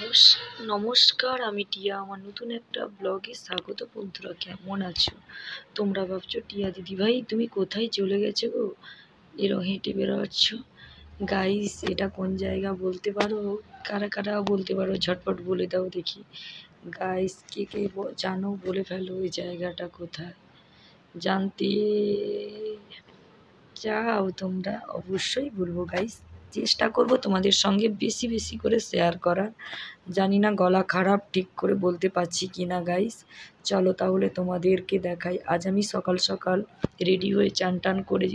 নমস্কার, আমি টিয়া। আমার নতুন একটা ব্লগে স্বাগত। বন্ধুরা, কেমন আছো? তোমরা ভাবছো টিয়া দিদিভাই তুমি কোথায় চলে গেছো গো, এরকম হেঁটে বেরোচ্ছ? গাইস, এটা কোন জায়গা বলতে পারো? কারা কারা বলতে পারো, ঝটপট বলে দাও দেখি। গাইস, কে কে জানো বলে ফেলো ওই জায়গাটা কোথায়। জানতে চাও তোমরা? অবশ্যই বলবো গাইস। চেষ্টা করব তোমাদের সঙ্গে বেশি বেশি করে শেয়ার করার। জানি না গলা খারাপ, ঠিক করে বলতে পারছি কি না গাইস। চলো তাহলে তোমাদেরকে দেখাই। আজ আমি সকাল সকাল রেডি হয়ে চান টান করে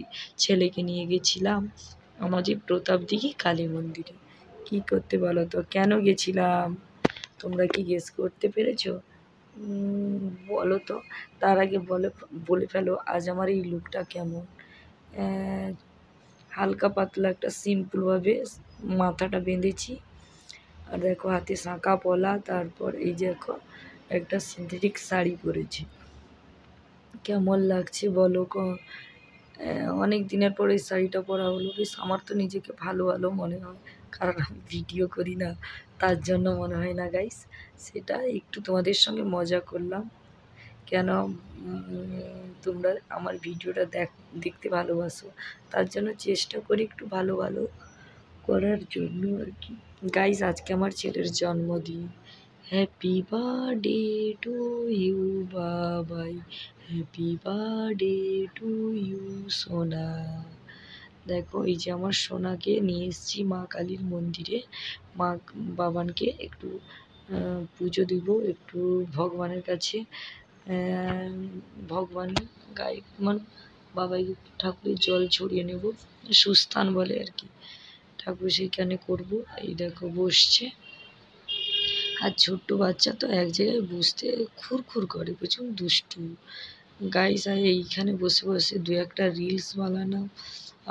ছেলেকে নিয়ে গেছিলাম আমাদের প্রতাপদিঘি কালী মন্দিরে। কি করতে বলো তো, কেন গেছিলাম তোমরা কি গেস করতে পেরেছো? বলো তো। তার আগে বলে ফেলো আজ আমার এই লুকটা কেমন। হালকা পাতলা একটা সিম্পলভাবে মাথাটা বেঁধেছি। আর দেখো হাতে শাঁখা পলা, তারপর এই যে দেখো একটা সিনথেটিক শাড়ি পরেছি। কেমন লাগছে বলো? অনেক দিনের পর এই শাড়িটা পরা হলো। বেশ আমার তো নিজেকে ভালো ভালো মনে হয়, কারণ আমি ভিডিও করি না, তার জন্য মনে হয় না গাইস। সেটা একটু তোমাদের সঙ্গে মজা করলাম। কেন তোমরা আমার ভিডিওটা দেখতে ভালোবাসো, তার জন্য চেষ্টা করি একটু ভালো ভালো করার জন্য আর কি। গাইস, আজকে আমার ছেলের জন্মদিন। হ্যাপি বার্থডে টু ইউ বাবাই, হ্যাপি বার্থডে টু ইউ সোনা। দেখো এই যে আমার সোনাকে নিয়ে এসেছি মা কালীর মন্দিরে। মা বাবানকে একটু পুজো দিব, একটু ভগবানের কাছে ভগবান গায়ে মানে বাবাই ঠাকুরের জল ছড়িয়ে নেব, সুস্থান বলে আর কি, ঠাকুর সেইখানে করব। এই দেখো বসছে। আর ছোট্ট বাচ্চা তো এক জায়গায় বসতে খুরখুর করে, প্রচুর দুষ্টু। গাইস, আর এইখানে বসে বসে দু একটা রিলস বানানো।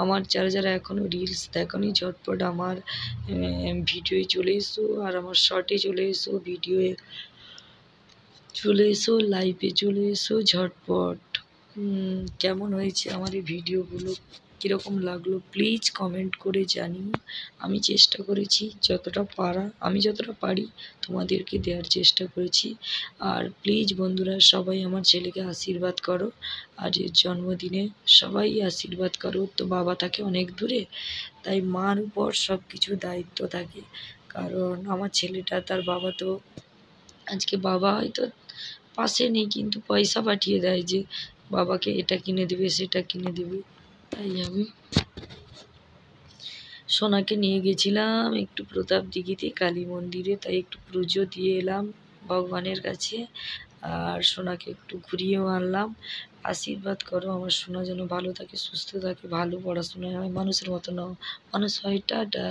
আমার যারা যারা এখনও রিলস দেখোনি, ঝটপট আমার ভিডিওয়ে চলে এসো, আর আমার শর্টে চলে এসো, ভিডিওয়ে চলে এসো, লাইভে চলে এসো ঝটপট। কেমন হয়েছে আমার এই ভিডিওগুলো, কীরকম লাগলো প্লিজ কমেন্ট করে জানিও। আমি চেষ্টা করেছি আমি যতটা পারি তোমাদেরকে দেওয়ার চেষ্টা করেছি। আর প্লিজ বন্ধুরা, সবাই আমার ছেলেকে আশীর্বাদ করো। আজ এর জন্মদিনে সবাই আশীর্বাদ করো। তো বাবা থাকে অনেক দূরে, তাই মার উপর সব কিছু দায়িত্ব থাকে। কারণ আমার ছেলেটা, তার বাবা তো আজকে বাবা হয়তো পাশে নেই, কিন্তু পয়সা পাঠিয়ে দেয় যে বাবাকে এটা কিনে দেবে সেটা কিনে দেবে। তাই আমি সোনাকে নিয়ে গেছিলাম একটু প্রতাপদিঘিতে কালী মন্দিরে, তাই একটু পুজো দিয়ে এলাম ভগবানের কাছে। আর সোনাকে একটু ঘুরিয়েও আনলাম। আশীর্বাদ করো আমার সোনা যেন ভালো থাকে, সুস্থ থাকে, ভালো পড়াশোনায় হয়, মানুষের মতো মানুষ হয়। টাটা।